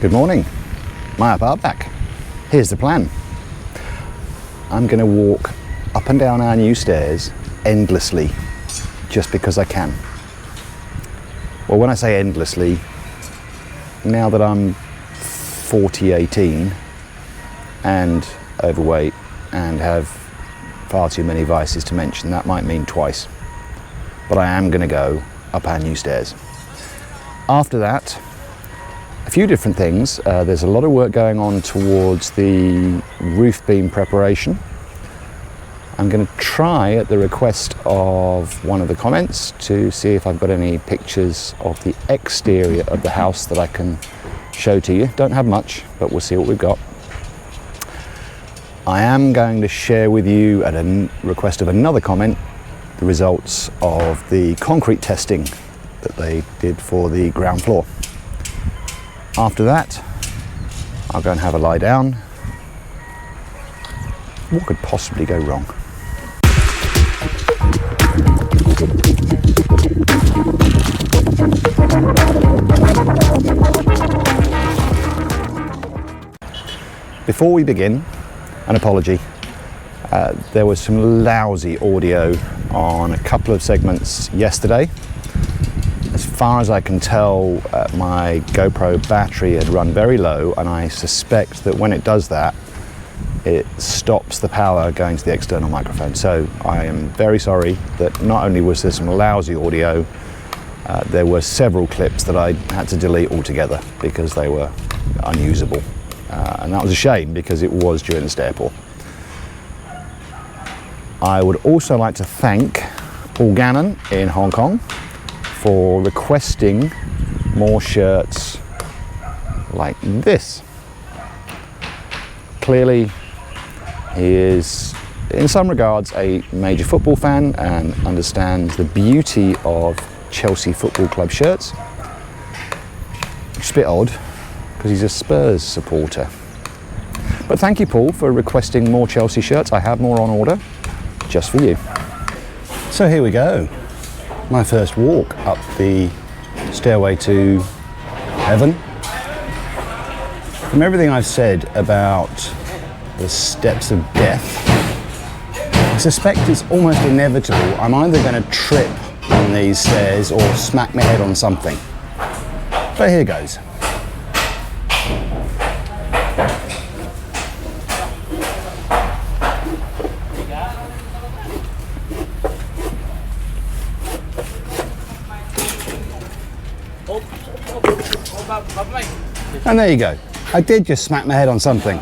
Good morning, Maya Bar back. Here's the plan. I'm going to walk up and down our new stairs endlessly, just because I can. Well, when I say endlessly, now that I'm 18 and overweight and have far too many vices to mention, that might mean twice. But I am going to go up our new stairs. After that, a few different things. There's a lot of work going on towards the roof beam preparation. I'm going to try, at the request of one of the comments, to see if I've got any pictures of the exterior of the house that I can show to you. Don't have much, but we'll see what we've got. I am going to share with you, at a request of another comment, the results of the concrete testing that they did for the ground floor. After that, I'll go and have a lie down. What could possibly go wrong? Before we begin, an apology. There was some lousy audio on a couple of segments yesterday. As far as I can tell, my GoPro battery had run very low, and I suspect that when it does that, it stops the power going to the external microphone. So I am very sorry that not only was there some lousy audio, there were several clips that I had to delete altogether because they were unusable. And that was a shame because it was during the stair pour. I would also like to thank Paul Gannon in Hong Kong for requesting more shirts like this. Clearly, he is, in some regards, a major football fan and understands the beauty of Chelsea Football Club shirts. Which is a bit odd, because he's a Spurs supporter. But thank you, Paul, for requesting more Chelsea shirts. I have more on order, just for you. So here we go. My first walk up the stairway to heaven. From everything I've said about the steps of death, I suspect it's almost inevitable I'm either going to trip on these stairs or smack my head on something. But here goes. And there you go. I did just smack my head on something.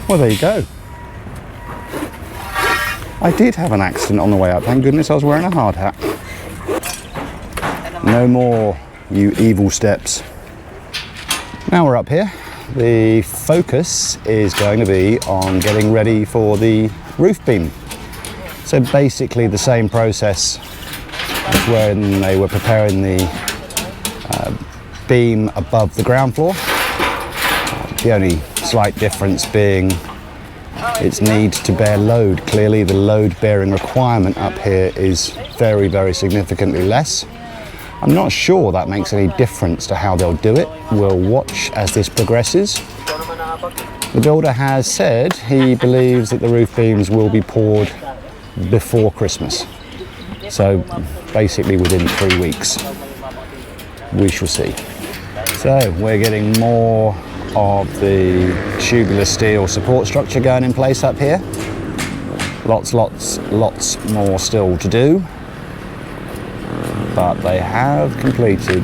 Well, there you go. I did have an accident on the way up. Thank goodness I was wearing a hard hat. No more, you evil steps. Now we're up here. The focus is going to be on getting ready for the roof beam. So basically the same process as when they were preparing the beam above the ground floor. The only slight difference being its need to bear load. Clearly the load bearing requirement up here is very, very significantly less. I'm not sure that makes any difference to how they'll do it. We'll watch as this progresses. The builder has said he believes that the roof beams will be poured before Christmas. So basically within 3 weeks. We shall see. So we're getting more of the tubular steel support structure going in place up here. Lots more still to do. But they have completed,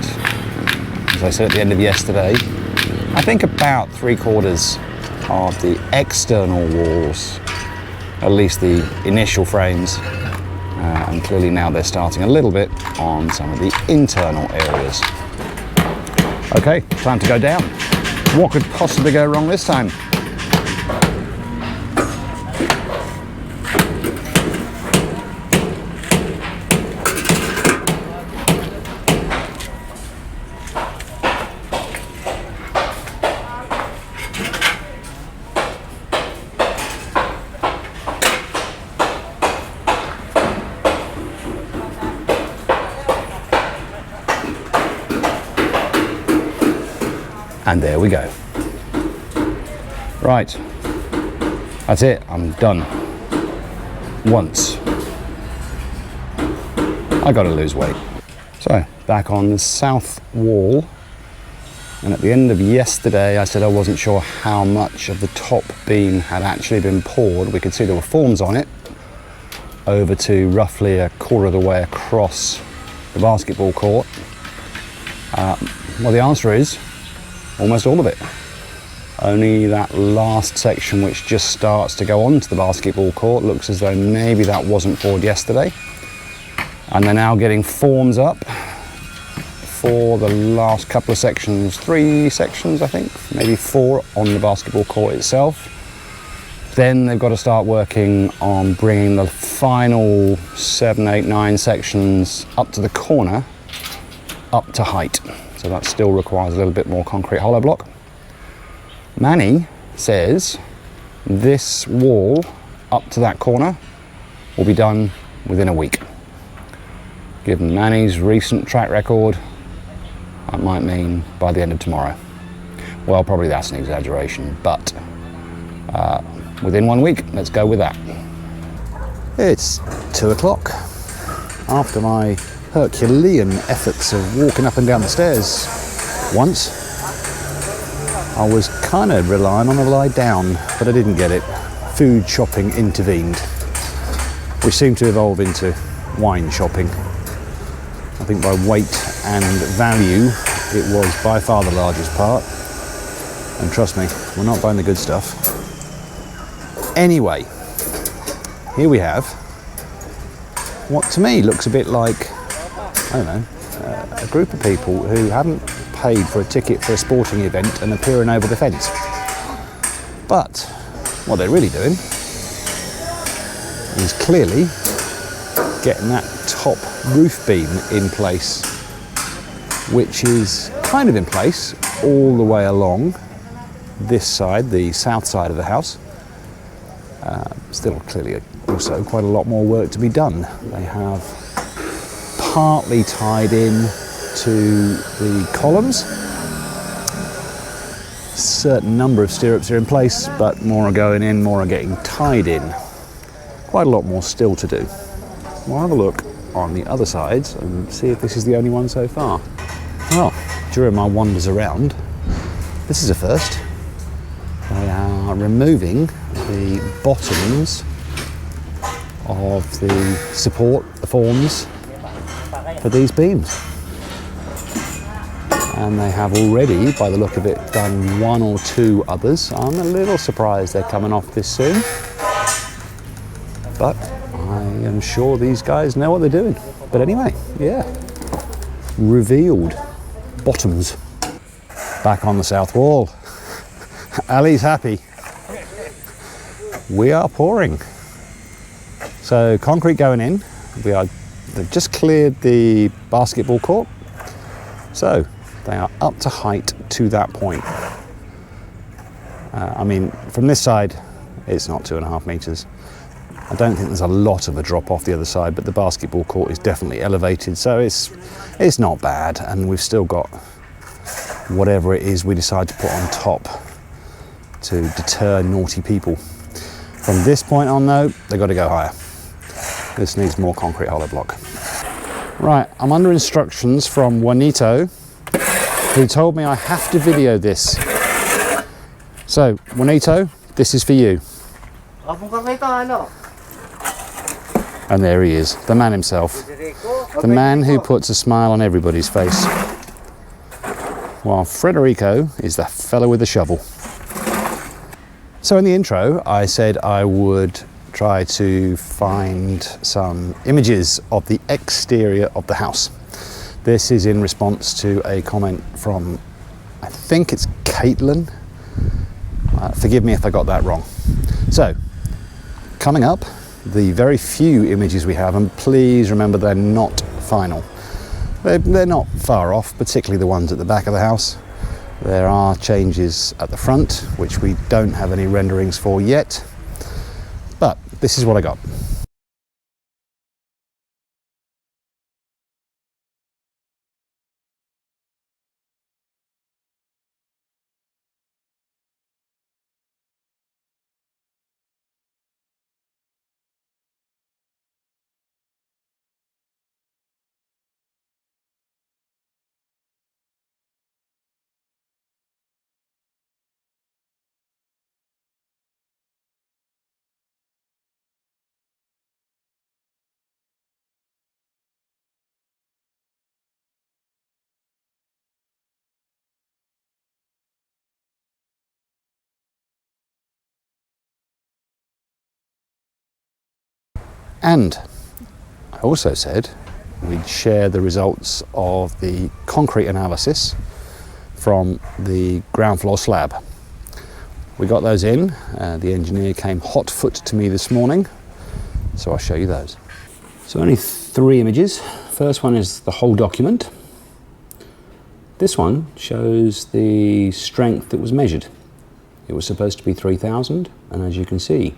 as I said at the end of yesterday, I think about 3/4 of the external walls, at least the initial frames, and clearly now they're starting a little bit on some of the internal areas. Okay, time to go down. What could possibly go wrong this time? And there we go. Right, that's it, I'm done. Once. I gotta lose weight. So, back on the south wall. And at the end of yesterday, I said I wasn't sure how much of the top beam had actually been poured. We could see there were forms on it, over to roughly a quarter of the way across the basketball court. Well, the answer is almost all of it. Only that last section, which just starts to go onto the basketball court, looks as though maybe that wasn't poured yesterday. And they're now getting forms up for the last couple of sections, 3 sections I think, maybe 4 on the basketball court itself. Then they've got to start working on bringing the final 7, 8, 9 sections up to the corner, up to height. So that still requires a little bit more concrete hollow block. Manny says this wall up to that corner will be done within a week. Given Manny's recent track record, that might mean by the end of tomorrow. Well, probably that's an exaggeration, but within 1 week, let's go with that. It's 2 o'clock. After my Herculean efforts of walking up and down the stairs once, I was kind of relying on a lie down, but I didn't get it. Food shopping intervened, which seemed to evolve into wine shopping. I think by weight and value, it was by far the largest part. And trust me, we're not buying the good stuff. Anyway, here we have what to me looks a bit like, I don't know, a group of people who haven't paid for a ticket for a sporting event and are peering over the fence. But what they're really doing is clearly getting that top roof beam in place, which is kind of in place all the way along this side, the south side of the house. Still clearly also quite a lot more work to be done. They have partly tied in to the columns. A certain number of stirrups are in place, but more are going in, more are getting tied in. Quite a lot more still to do. We'll have a look on the other sides and see if this is the only one so far. Well, during my wanders around, this is a first. They are removing the bottoms of the support, the forms for these beams. And they have already, by the look of it, done 1 or 2 others. I'm a little surprised they're coming off this soon, but I am sure these guys know what they're doing. But anyway, yeah, revealed bottoms. Back on the south wall. Ali's happy. We are pouring. So concrete going in. They've just cleared the basketball court. So they are up to height to that point. I mean, from this side, it's not 2.5 meters. I don't think there's a lot of a drop off the other side, but the basketball court is definitely elevated, so it's not bad, and we've still got whatever it is we decide to put on top to deter naughty people. From this point on though, they've got to go higher. This needs more concrete hollow block. Right, I'm under instructions from Juanito, who told me I have to video this. So, Juanito, this is for you. And there he is, the man himself. The man who puts a smile on everybody's face. While Federico is the fellow with the shovel. So in the intro, I said I would try to find some images of the exterior of the house. This is in response to a comment from, I think it's Caitlin. Forgive me if I got that wrong. So, coming up, the very few images we have, and please remember they're not final. They're not far off, particularly the ones at the back of the house. There are changes at the front, which we don't have any renderings for yet, but this is what I got. And I also said we'd share the results of the concrete analysis from the ground floor slab. We got those in. The engineer came hot foot to me this morning, so I'll show you those. So only 3 images. First one is the whole document. This one shows the strength that was measured. It was supposed to be 3,000, and as you can see,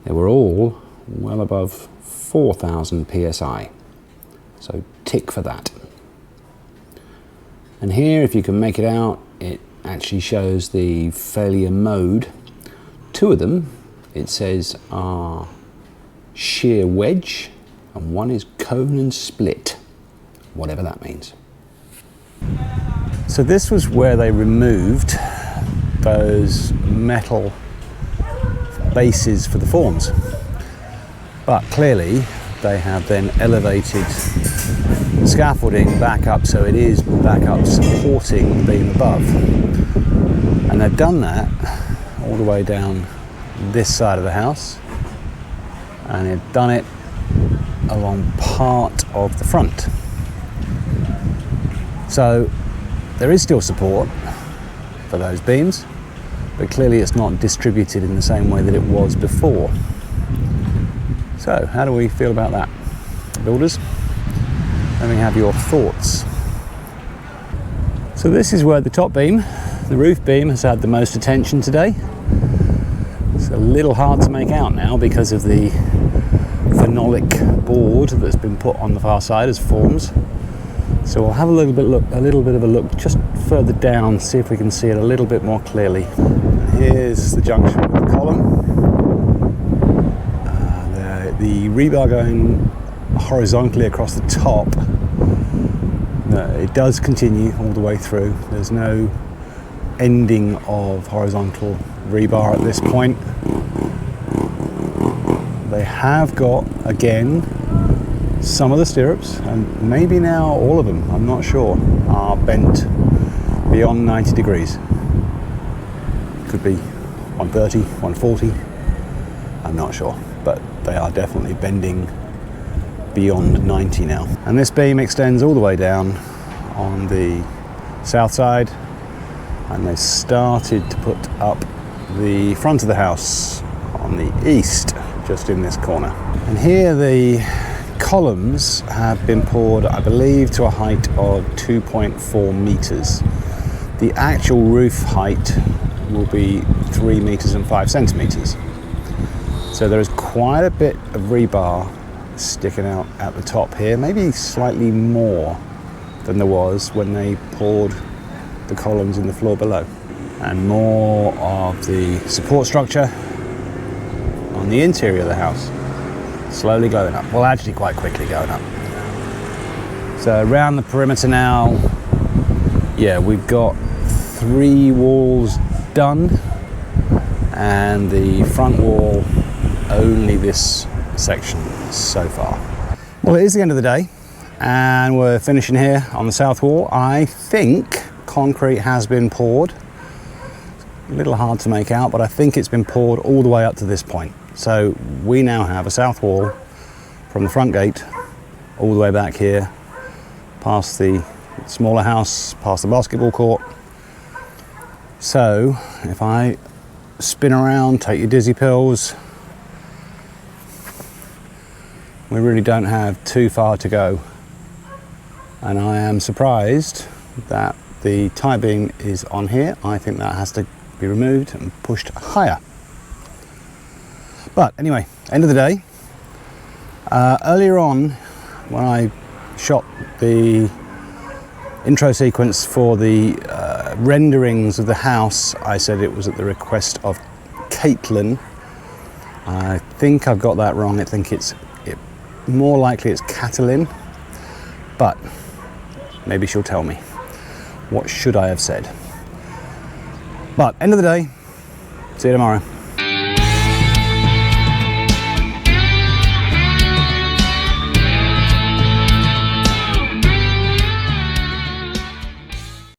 they were all well above 4,000 psi. So tick for that. And here, if you can make it out, it actually shows the failure mode. 2 of them, it says, are shear wedge, and 1 is cone and split, whatever that means. So this was where they removed those metal bases for the forms. But clearly, they have then elevated the scaffolding back up so it is back up supporting the beam above. And they've done that all the way down this side of the house, and they've done it along part of the front. So there is still support for those beams, but clearly it's not distributed in the same way that it was before. So how do we feel about that, builders? Let me have your thoughts. So this is where the top beam, the roof beam, has had the most attention today. It's a little hard to make out now because of the phenolic board that's been put on the far side as forms. So we'll have a little bit of a look just further down, see if we can see it a little bit more clearly. Here's the junction with the column. The rebar going horizontally across the top. It does continue all the way through. There's no ending of horizontal rebar at this point. They have got, again, some of the stirrups, and maybe now all of them, I'm not sure, are bent beyond 90 degrees. Could be 130, 140, I'm not sure, but they are definitely bending beyond 90 now. And this beam extends all the way down on the south side, and they started to put up the front of the house on the east, just in this corner. And here the columns have been poured, I believe, to a height of 2.4 meters. The actual roof height will be 3 meters and 5 centimeters. So there is quite a bit of rebar sticking out at the top here, maybe slightly more than there was when they poured the columns in the floor below. And more of the support structure on the interior of the house, slowly going up. Well, actually quite quickly going up. So around the perimeter now, yeah, we've got 3 walls done, and the front wall, only this section so far. Well, it is the end of the day, and we're finishing here on the south wall. I think concrete has been poured. A little hard to make out, but I think it's been poured all the way up to this point. So we now have a south wall from the front gate all the way back here, past the smaller house, past the basketball court. So if I spin around, take your dizzy pills, we really don't have too far to go. And I am surprised that the tie beam is on here. I think that has to be removed and pushed higher. But anyway, end of the day. Earlier on, when I shot the intro sequence for the renderings of the house, I said it was at the request of Caitlin. I think I've got that wrong. I think it's more likely it's Catalin, but maybe she'll tell me. What should I have said? But end of the day, see you tomorrow.